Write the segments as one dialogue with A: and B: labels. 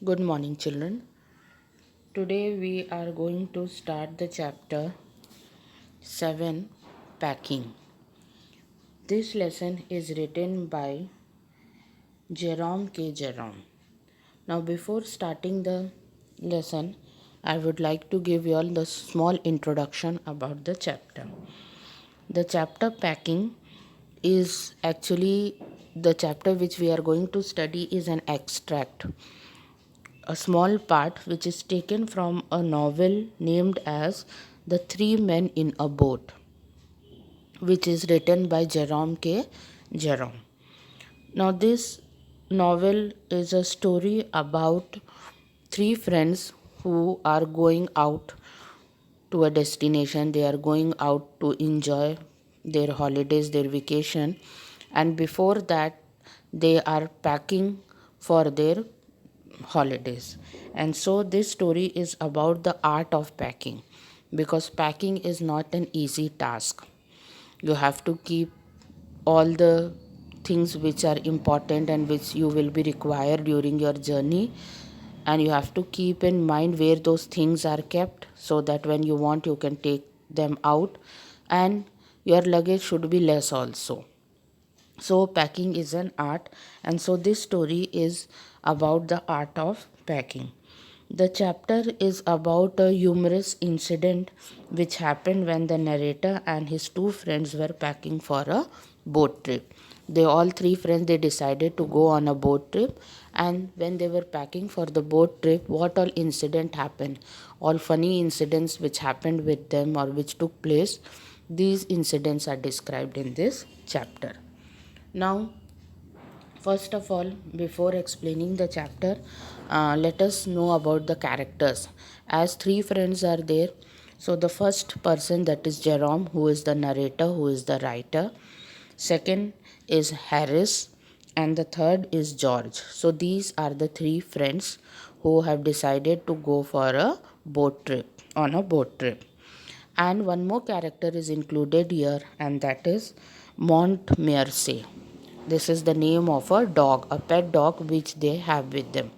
A: Good morning, children. Today we are going to start the chapter 7 Packing. This lesson is written by Jerome K. Jerome. Now, before starting the lesson, I would like to give you all the small introduction about the chapter. The chapter Packing is actually the chapter which we are going to study is an extract, a small part which is taken from a novel named as The Three Men in a Boat, which is written by Jerome K. Jerome. Now, this novel is a story about three friends who are going out to a destination. They are going out to enjoy their holidays, their vacation, and before that, they are packing for their holidays. And so, this story is about the art of packing because packing is not an easy task. You have to keep all the things which are important and which you will be required during your journey, and you have to keep in mind where those things are kept so that when you want you can take them out, and your luggage should be less also. So packing is an art, and so this story is about the art of packing. The chapter is about a humorous incident which happened when the narrator and his two friends were packing for a boat trip. They all three friends they decided to go on a boat trip, and when they were packing for the boat trip, what all incident happened, all funny incidents which happened with them or which took place, these incidents are described in this chapter. Now, first of all, before explaining the chapter, let us know about the characters. As three friends are there, so the first person, that is Jerome, who is the narrator, who is the writer. Second is Harris, and the third is George. So these are the three friends who have decided to go for a boat trip, on a boat trip. And one more character is included here, and that is Montmorency. This is the name of a dog, a pet dog which they have with them.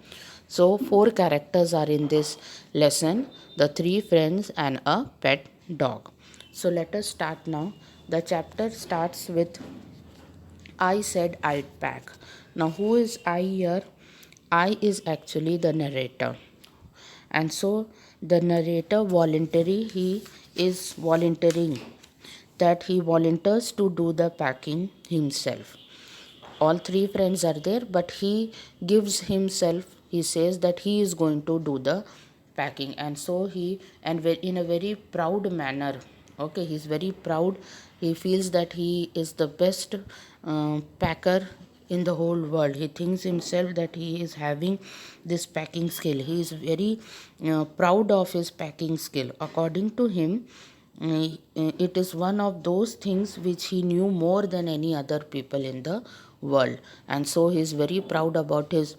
A: So, four characters are in this lesson, the three friends and a pet dog. So, let us start now. The chapter starts with I said I'd pack. Now, who is I here? I is actually the narrator. And so, the narrator he is volunteering, that he volunteers to do the packing himself. All three friends are there, but he gives himself, he says that he is going to do the packing, and so he, and in a very proud manner, okay, he's very proud. He feels that he is the best packer in the whole world. He thinks himself that he is having this packing skill. He is very proud of his packing skill. According to him, it is one of those things which he knew more than any other people in the world, and so he is very proud about his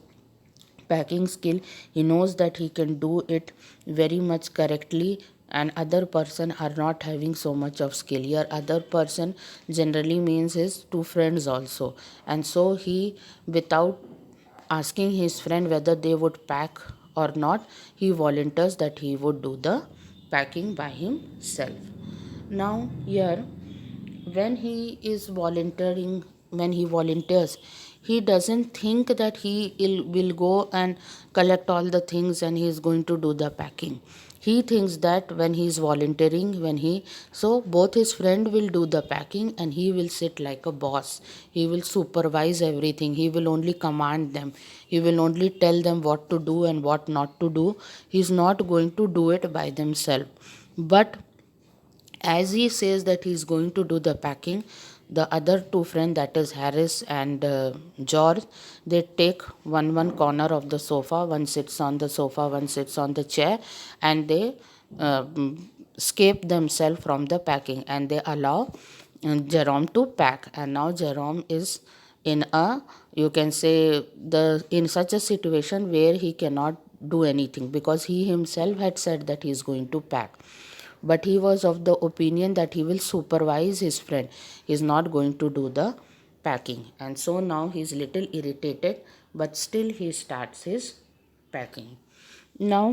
A: packing skill. He knows that he can do it very much correctly, and other person are not having so much of skill. Here other person generally means his two friends also, and so he, without asking his friend whether they would pack or not, he volunteers that he would do the packing by himself. Now here, when he is volunteering, when he volunteers, he doesn't think that will go and collect all the things and he is going to do the packing. He thinks that when he is volunteering, when he, so both his friend will do the packing and he will sit like a boss. He will supervise everything. He will only command them. He will only tell them what to do and what not to do. He is not going to do it by themselves. But as he says that he is going to do the packing, the other two friends, that is Harris and George, they take one corner of the sofa. One sits on the sofa, one sits on the chair, and they uh, escape themselves from the packing, and they allow Jerome to pack. And now Jerome is in a, you can say, the in such a situation where he cannot do anything because he himself had said that he is going to pack, but he was of the opinion that he will supervise his friend. He is not going to do the packing, and so now he is little irritated, but still he starts his packing. Now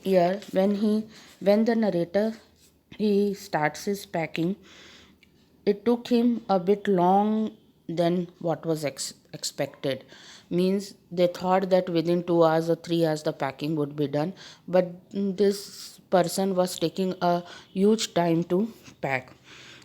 A: here when the narrator he starts his packing, it took him a bit long than what was expected. Means they thought that within 2 hours or 3 hours the packing would be done, but this person was taking a huge time to pack.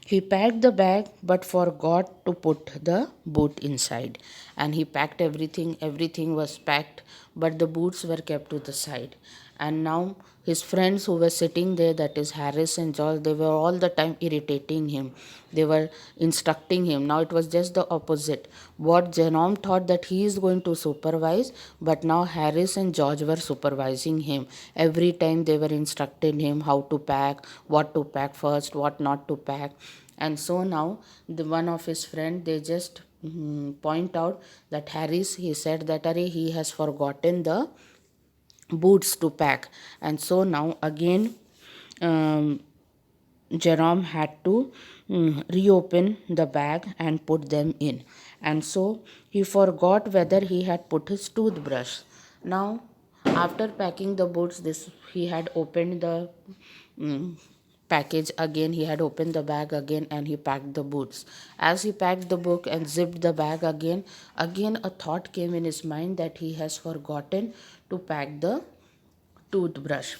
A: He packed the bag but forgot to put the boot inside. And he packed everything, everything was packed, but the boots were kept to the side. And now his friends who were sitting there, that is Harris and George, they were all the time irritating him. They were instructing him. Now it was just the opposite. What Jerome thought that he is going to supervise, but now Harris and George were supervising him. Every time they were instructing him how to pack, what to pack first, what not to pack. And so now the one of his friend, they just point out that Harris, he said that he has forgotten the boots to pack. And so now again um, Jerome had to reopen the bag and put them in. And so he forgot whether he had put his toothbrush. Now, after packing the boots, this he had opened the package again. He had opened the bag again and he packed the boots. As he packed the book and zipped the bag again a thought came in his mind that he has forgotten to pack the toothbrush.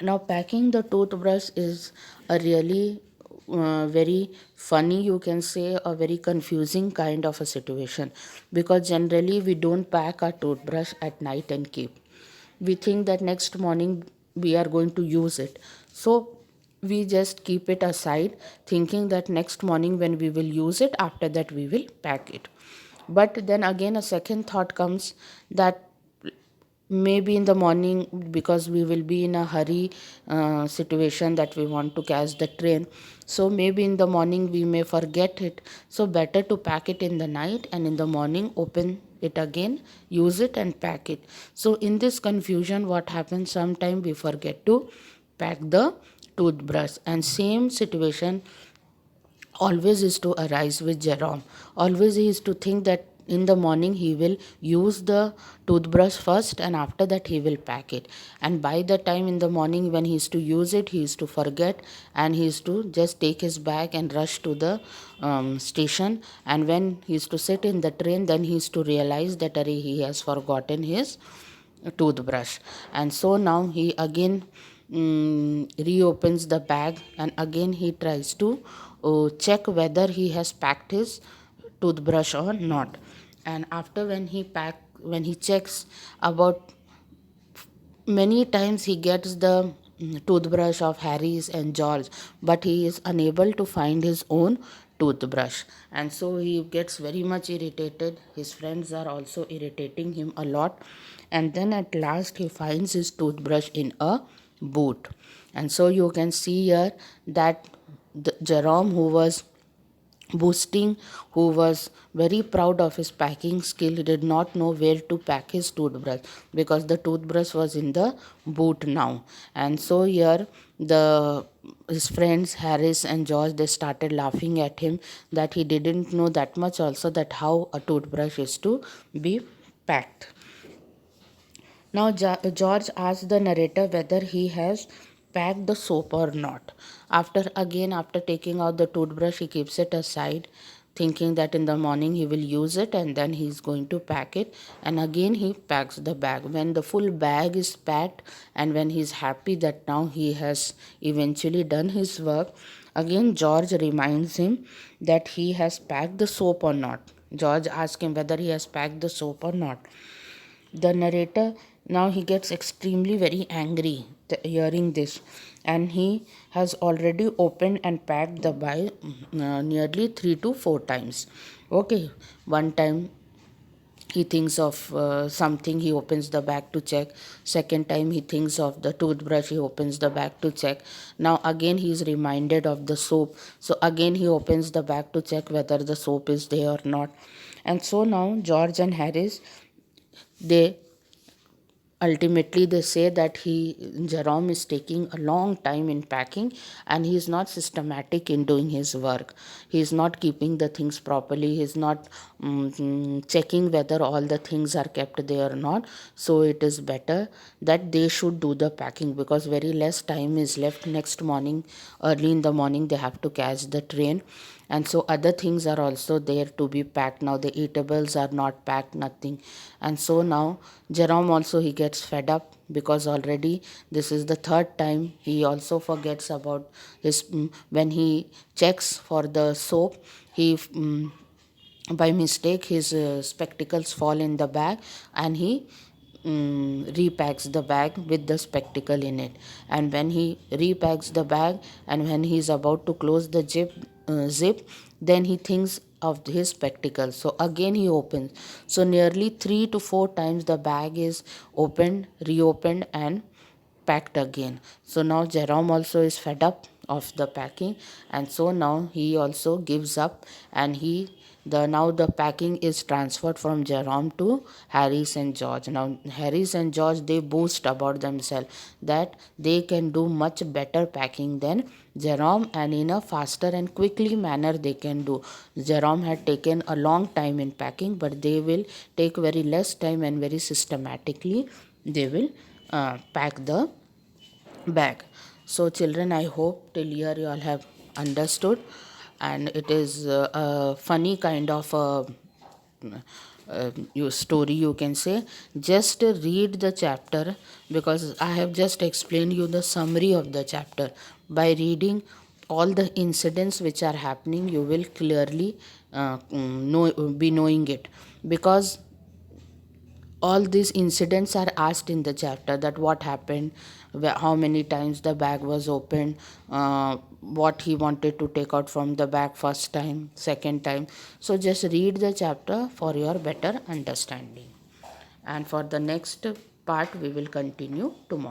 A: Now, packing the toothbrush is a really very funny, you can say, a very confusing kind of a situation, because generally we don't pack our toothbrush at night and keep. We think that next morning we are going to use it. So, we just keep it aside, thinking that next morning when we will use it, after that we will pack it. But then again, a second thought comes that maybe in the morning, because we will be in a hurry situation that we want to catch the train, so maybe in the morning we may forget it, so better to pack it in the night and in the morning open it again, use it and pack it. So in this confusion, what happens, sometime we forget to pack the toothbrush. And same situation always is to arise with Jerome. Always he is to think that in the morning he will use the toothbrush first and after that he will pack it. And by the time in the morning when he is to use it, he is to forget and he is to just take his bag and rush to the station. And when he is to sit in the train, then he is to realize that he has forgotten his toothbrush. And so now he again reopens the bag and again he tries to check whether he has packed his toothbrush or not. And after when he checks about, many times he gets the toothbrush of Harry's and George, but he is unable to find his own toothbrush. And so he gets very much irritated. His friends are also irritating him a lot. And then at last he finds his toothbrush in a boot. And so you can see here that Jerome, who was boasting, who was very proud of his packing skill, he did not know where to pack his toothbrush because the toothbrush was in the boot now. And so here the his friends Harris and George, they started laughing at him that he didn't know that much also, that how a toothbrush is to be packed. Now George asks the narrator whether he has packed the soap or not. After taking out the toothbrush, he keeps it aside, thinking that in the morning he will use it and then he is going to pack it. And again he packs the bag. When the full bag is packed and when he is happy that now he has eventually done his work, again George reminds him that he has packed the soap or not. George asks him whether he has packed the soap or not. The narrator, now he gets extremely very angry hearing this, and he has already opened and packed the bag nearly 3 to 4 times. Okay, one time he thinks of something, he opens the bag to check. Second time he thinks of the toothbrush, he opens the bag to check. Now again he is reminded of the soap, so again he opens the bag to check whether the soap is there or not. And so now George and Harris, they ultimately they say that Jerome is taking a long time in packing, and he is not systematic in doing his work. He is not keeping the things properly. He is not checking whether all the things are kept there or not. So it is better that they should do the packing, because very less time is left. Next morning, early in the morning, they have to catch the train, and so other things are also there to be packed. Now the eatables are not packed, nothing. And so now Jerome also, he gets fed up, because already this is the third time he also forgets about his when he checks for the soap, he by mistake his spectacles fall in the bag, and he repacks the bag with the spectacle in it. And when he repacks the bag, and when he is about to close the zip, then he thinks of his spectacles, so again he opens. So nearly 3 to 4 times the bag is opened, reopened, and packed again. So now Jerome also is fed up of the packing, and so now he also gives up, and now the packing is transferred from Jerome to Harris and George. Now Harris and George, they boast about themselves that they can do much better packing than Jerome, and in a faster and quickly manner they can do. Jerome had taken a long time in packing, but they will take very less time, and very systematically they will pack the bag. So children, I hope till here you all have understood, and it is a funny kind of story, you can say. Just read the chapter, because I have just explained you the summary of the chapter. By reading all the incidents which are happening, you will clearly be knowing it, because all these incidents are asked in the chapter, that what happened, how many times the bag was opened, what he wanted to take out from the bag first time, second time. So just read the chapter for your better understanding, and for the next part we will continue tomorrow.